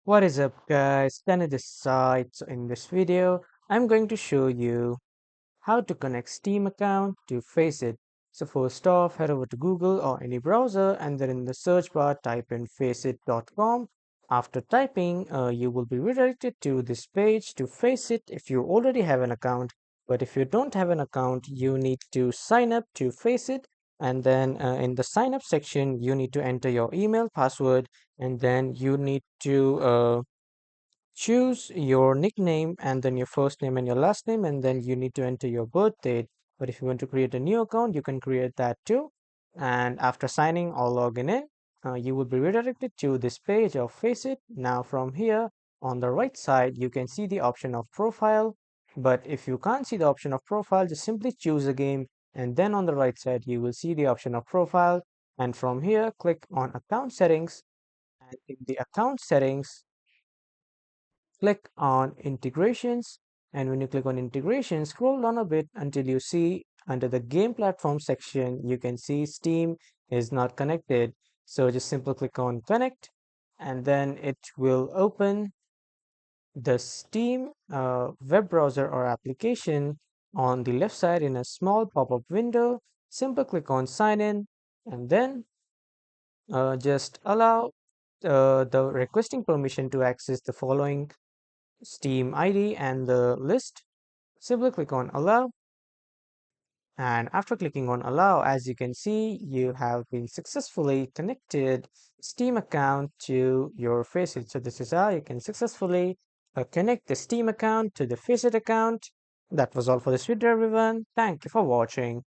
What is up guys, Danny this side. So in this video, I'm going to show you how to connect Steam account to FACEIT. So first off, head over to Google or any browser and then in the search bar type in faceit.com. After typing, you will be redirected to this page to FACEIT if you already have an account. But if you don't have an account, you need to sign up to FACEIT, and then in the sign up section, you need to enter your email password, and then you need to choose your nickname and then your first name and your last name, and then you need to enter your birth date. But if you want to create a new account, you can create that too. And after signing or logging in, you will be redirected to this page of FACEIT. Now from here on the right side, you can see the option of profile. But if you can't see the option of profile, just simply choose a game. And then on the right side, you will see the option of profile. And from here, click on account settings. And in the account settings, click on integrations, and when you click on integration, scroll down a bit until you see under the game platform section you can see Steam is not connected. So just simply click on connect, and then it will open the Steam web browser or application on the left side in a small pop-up window. Simply click on sign in, and then just allow the requesting permission to access the following Steam ID and the list. Simply click on allow, and after clicking on allow, as you can see, you have been successfully connected Steam account to your FACEIT. So this is how you can successfully connect the Steam account to the FACEIT account. That was all for this video, everyone. Thank you for watching.